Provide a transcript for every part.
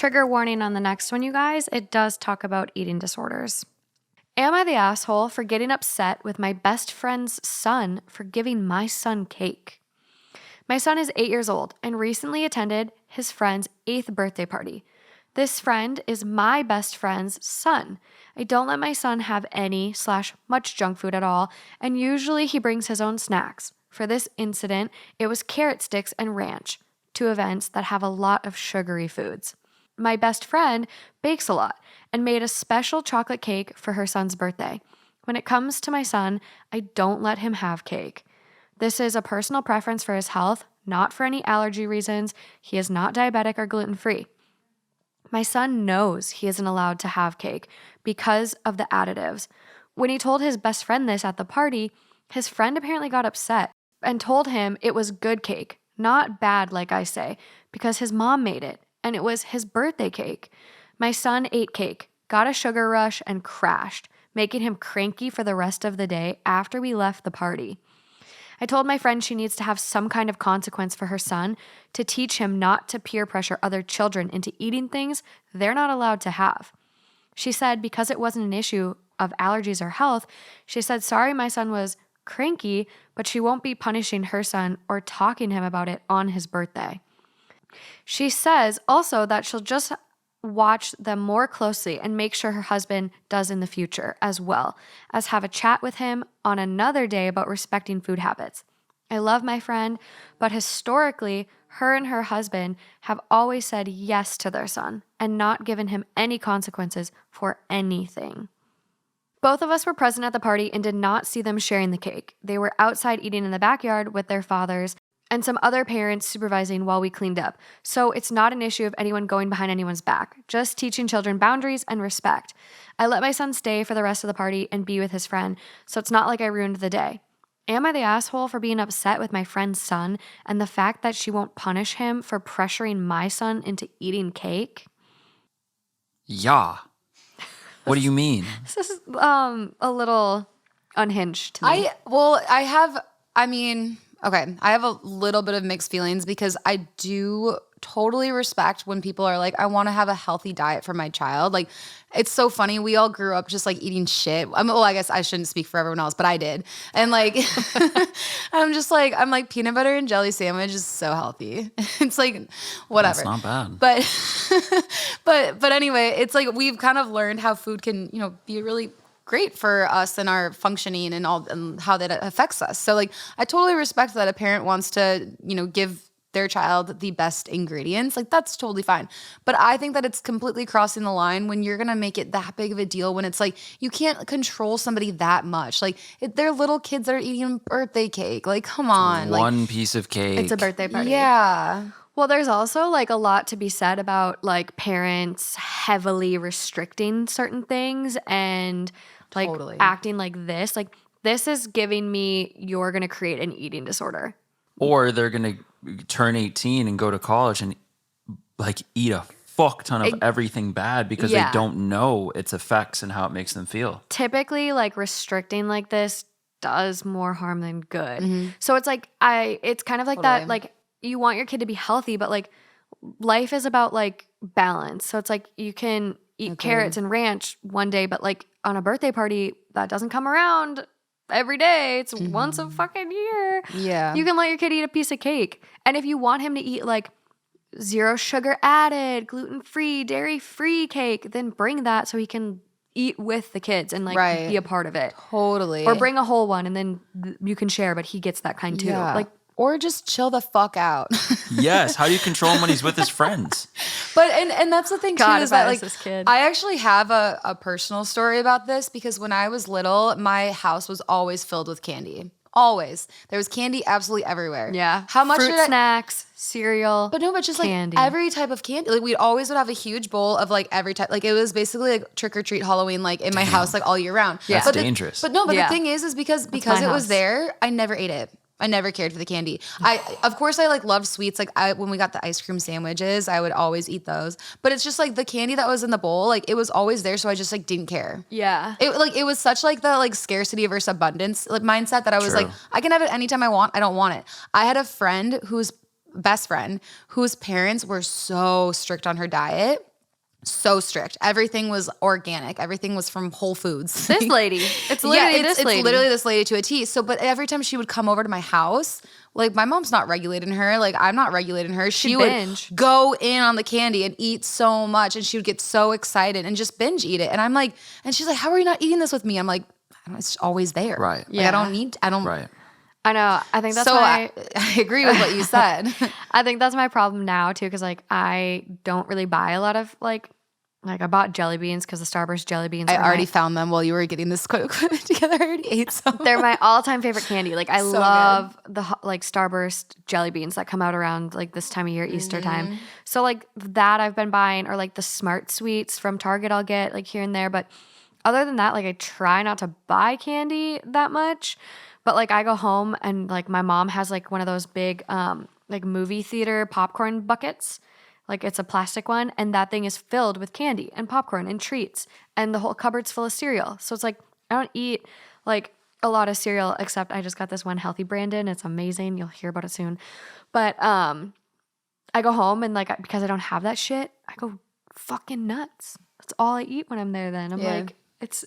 trigger warning on the next one, you guys. It does talk about eating disorders. Am I the asshole for getting upset with my best friend's son for giving my son cake? My son is 8 years old and recently attended his friend's 8th birthday party. This friend is my best friend's son. I don't let my son have any/much junk food at all, and usually he brings his own snacks. For this incident, it was carrot sticks and ranch, 2 events that have a lot of sugary foods. My best friend bakes a lot and made a special chocolate cake for her son's birthday. When it comes to my son, I don't let him have cake. This is a personal preference for his health, not for any allergy reasons. He is not diabetic or gluten-free. My son knows he isn't allowed to have cake because of the additives. When he told his best friend this at the party, his friend apparently got upset and told him it was good cake, not bad like I say, because his mom made it, and it was his birthday cake. My son ate cake, got a sugar rush, and crashed, making him cranky for the rest of the day after we left the party. I told my friend she needs to have some kind of consequence for her son to teach him not to peer pressure other children into eating things they're not allowed to have. She said because it wasn't an issue of allergies or health, she said sorry my son was cranky, but she won't be punishing her son or talking to him about it on his birthday. She says also that she'll just watch them more closely and make sure her husband does in the future, as well as have a chat with him on another day about respecting food habits. I love my friend, but historically, her and her husband have always said yes to their son and not given him any consequences for anything. Both of us were present at the party and did not see them sharing the cake. They were outside eating in the backyard with their fathers and some other parents supervising while we cleaned up. So it's not an issue of anyone going behind anyone's back, just teaching children boundaries and respect. I let my son stay for the rest of the party and be with his friend, so it's not like I ruined the day. Am I the asshole for being upset with my friend's son and the fact that she won't punish him for pressuring my son into eating cake? Yeah. What do you mean? This is a little unhinged to me. I have a little bit of mixed feelings because I do totally respect when people are like, I want to have a healthy diet for my child. Like, it's so funny. We all grew up just like eating shit. I guess I shouldn't speak for everyone else, but I did. And like, I'm like peanut butter and jelly sandwich is so healthy. It's like, whatever. That's not bad. But anyway, it's like we've kind of learned how food can, be really great for us and our functioning and how that affects us. So like, I totally respect that a parent wants to, give their child the best ingredients. Like, that's totally fine. But I think that it's completely crossing the line when you're going to make it that big of a deal when it's like, you can't control somebody that much. Like, they're little kids that are eating birthday cake. Like, come on. One piece of cake. It's a birthday party. Yeah. Well, there's also like a lot to be said about like parents heavily restricting certain things and like acting like this. Like, this is giving me, you're going to create an eating disorder. Or they're going to turn 18 and go to college and like eat a fuck ton of everything bad because they don't know its effects and how it makes them feel. Typically, like restricting like this does more harm than good. Mm-hmm. So it's like, it's kind of like that, like you want your kid to be healthy, but like life is about like balance. So it's like you can eat carrots and ranch one day, but like on a birthday party, that doesn't come around every day. It's once a fucking year. Yeah. You can let your kid eat a piece of cake. And if you want him to eat like 0 sugar added, gluten-free, dairy-free cake, then bring that so he can eat with the kids and like be a part of it. Totally. Or bring a whole one and then you can share, but he gets that kind too. Yeah. Like, or just chill the fuck out. Yes. How do you control him when he's with his friends? But and that's the thing too, God, is that like this kid. I actually have a personal story about this because when I was little, my house was always filled with candy. Always. There was candy absolutely everywhere. Yeah. How much Fruit snacks, cereal. But no, but just candy. Like every type of candy. Like we always would have a huge bowl of like every type. Like it was basically like trick or treat Halloween like in my house like all year round. Yeah. That's but dangerous. The thing is because it was there, I never ate it. I never cared for the candy. Of course, I like loved sweets. Like when we got the ice cream sandwiches, I would always eat those. But it's just like the candy that was in the bowl, like it was always there, so I just like didn't care. Yeah. It was such like the like scarcity versus abundance like mindset that I was like, I can have it anytime I want. I don't want it. I had a friend whose best friend whose parents were so strict on her diet So strict. Everything was organic. Everything was from Whole Foods. This lady. It's literally this lady. It's literally this lady to a T. So, but every time she would come over to my house, like my mom's not regulating her. Like I'm not regulating her. She would binge. go in on the candy and eat so much, and she would get so excited and just binge eat it. And I'm like, and she's like, "How are you not eating this with me?" I'm like, I don't, "It's always there. Right. Like I don't need. I don't. Right. I know. I think that's So why I agree with what you said. I think that's my problem now too, because like I don't really buy a lot of like I bought jelly beans because the Starburst jelly beans. I already found them while you were getting this quote together. I already ate some. They're my all-time favorite candy. Like I So love the like Starburst jelly beans that come out around like this time of year, Easter time. So like that I've been buying, or like the Smart Sweets from Target I'll get like here and there. But other than that, like I try not to buy candy that much. But like I go home and like my mom has like one of those big like movie theater popcorn buckets. Like it's a plastic one, and that thing is filled with candy and popcorn and treats, and the whole cupboard's full of cereal. So it's like I don't eat like a lot of cereal, except I just got this one Healthy Brandon. It's amazing. You'll hear about it soon. But I go home and like because I don't have that shit, I go fucking nuts. That's all I eat when I'm there. Then I'm like, it's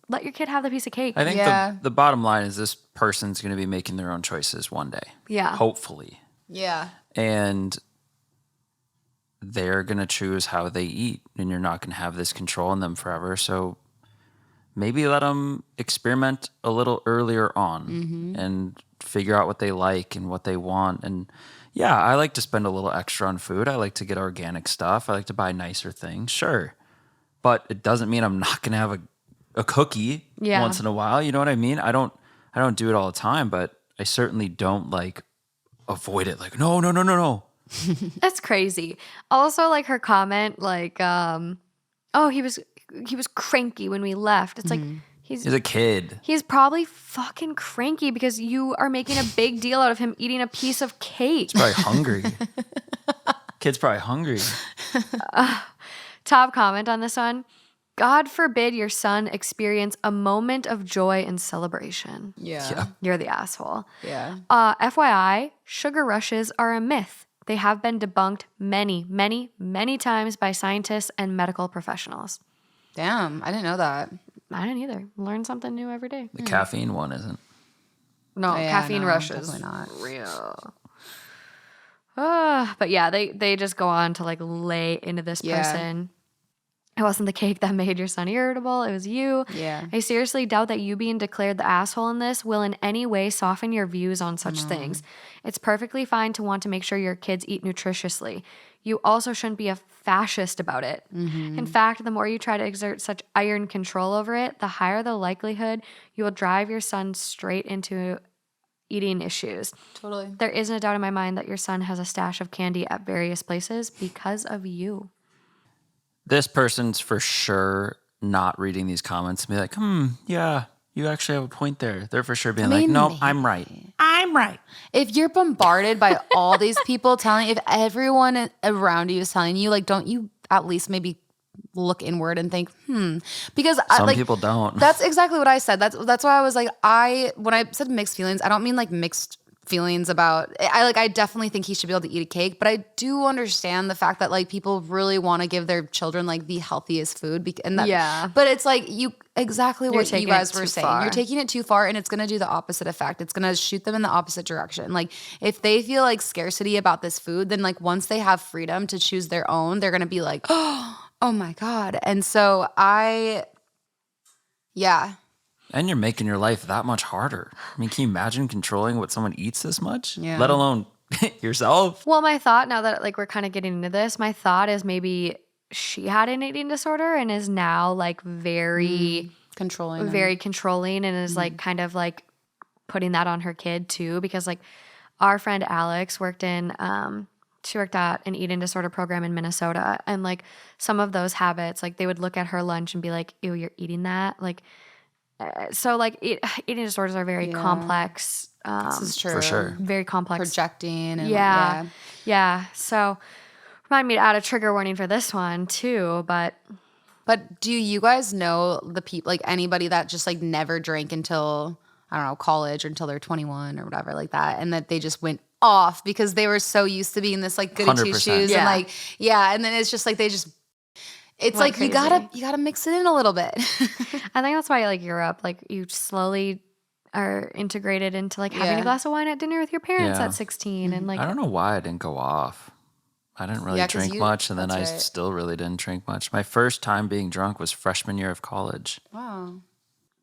let your kid have the piece of cake. I think the bottom line is this person's going to be making their own choices one day. Yeah. Hopefully. Yeah. And they're going to choose how they eat, and you're not going to have this control on them forever. So maybe let them experiment a little earlier on and figure out what they like and what they want. And yeah, I like to spend a little extra on food. I like to get organic stuff. I like to buy nicer things. Sure. But it doesn't mean I'm not going to have a cookie once in a while. You know what I mean? I don't do it all the time, but I certainly don't like avoid it. Like, no. That's crazy. Also, like her comment, like, oh, he was cranky when we left. It's like he's a kid. He's probably fucking cranky because you are making a big deal out of him eating a piece of cake. He's probably hungry. Kid's probably hungry. Top comment on this one. God forbid your son experience a moment of joy and celebration. Yeah. You're the asshole. Yeah. FYI, sugar rushes are a myth. They have been debunked many, many, many times by scientists and medical professionals. Damn, I didn't know that. I didn't either. Learn something new every day. The caffeine one isn't. No, caffeine rushes. Definitely not. Real. But yeah, they just go on to like lay into this person. It wasn't the cake that made your son irritable. It was you. Yeah. I seriously doubt that you being declared the asshole in this will in any way soften your views on such things. It's perfectly fine to want to make sure your kids eat nutritiously. You also shouldn't be a fascist about it. In fact, the more you try to exert such iron control over it, the higher the likelihood you will drive your son straight into eating issues. Totally. There isn't a doubt in my mind that your son has a stash of candy at various places because of you. This person's for sure not reading these comments and be like, yeah, you actually have a point there. They're for sure being like, no, maybe. I'm right. If you're bombarded by all these people if everyone around you is telling you, like, don't you at least maybe look inward and think, because some people don't. That's exactly what I said. That's why I was like, when I said mixed feelings, I don't mean like mixed feelings about I definitely think he should be able to eat a cake, but I do understand the fact that like people really want to give their children like the healthiest food but it's like exactly what you guys were saying. You're taking it too far, and it's going to do the opposite effect. It's going to shoot them in the opposite direction. Like if they feel like scarcity about this food, then like once they have freedom to choose their own, they're going to be like, oh my God. And so And you're making your life that much harder. I mean, can you imagine controlling what someone eats this much? Yeah. Let alone yourself. Well, my thought, now that like we're kind of getting into this, my thought is maybe she had an eating disorder and is now like very controlling and is like kind of like putting that on her kid too, because like our friend Alex worked she worked at an eating disorder program in Minnesota, and like some of those habits, like they would look at her lunch and be like, ew, you're eating that? Like, so like eating disorders are very complex. This is true. For sure. Very complex. Projecting. And yeah. So remind me to add a trigger warning for this one too, but do you guys know the people, like anybody that just like never drank until, I don't know, college or until they're 21 or whatever like that, and that they just went off because they were so used to being this like goody two 100%. shoes and like, and then it's just like they just, It's Went like you crazy. gotta mix it in a little bit. I think that's why I like Europe. Like you slowly are integrated into like having Yeah. a glass of wine at dinner with your parents Yeah. at 16 and like I don't know why I didn't go off. I didn't really Yeah, 'cause drink you- much, and then I that's right. still really didn't drink much. My first time being drunk was freshman year of college. Wow.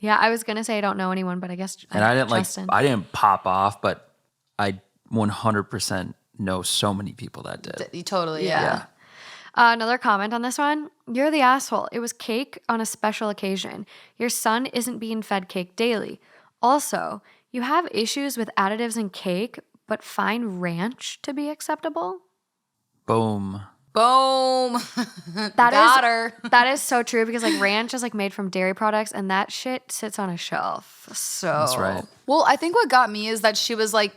yeah, I was gonna say I don't know anyone, but I guess And I didn't Justin. I didn't pop off, but I 100% know so many people that did. You totally, Yeah. yeah. Another comment on this one. You're the asshole. It was cake on a special occasion. Your son isn't being fed cake daily. Also, you have issues with additives in cake, but find ranch to be acceptable. Boom. Boom. That Got is her. that is so true because like ranch is like made from dairy products and that shit sits on a shelf. So That's right. Well, I think what got me is that she was like,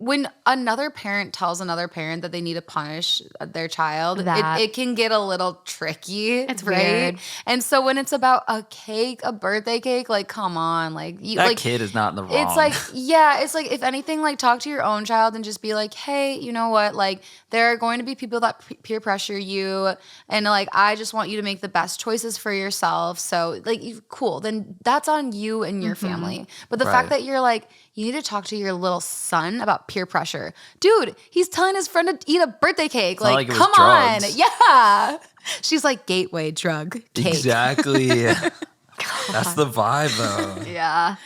when another parent tells another parent that they need to punish their child, That- it can get a little tricky. It's right? weird. And so when it's about a cake, a birthday cake, like, come on. Like, you That like kid is not in the wrong. it's like, yeah, it's like, if anything, like, talk to your own child and just be like, hey, you know what? Like, there are going to be people that peer pressure you. And, like, I just want you to make the best choices for yourself. So, like, cool. Then that's on you and your family. But the fact Right. that you're like, you need to talk to your little son about peer pressure. Dude, he's telling his friend to eat a birthday cake. not Like, like it was come on. drugs. Yeah. She's like, gateway drug cake. Exactly. That's the vibe, though. yeah.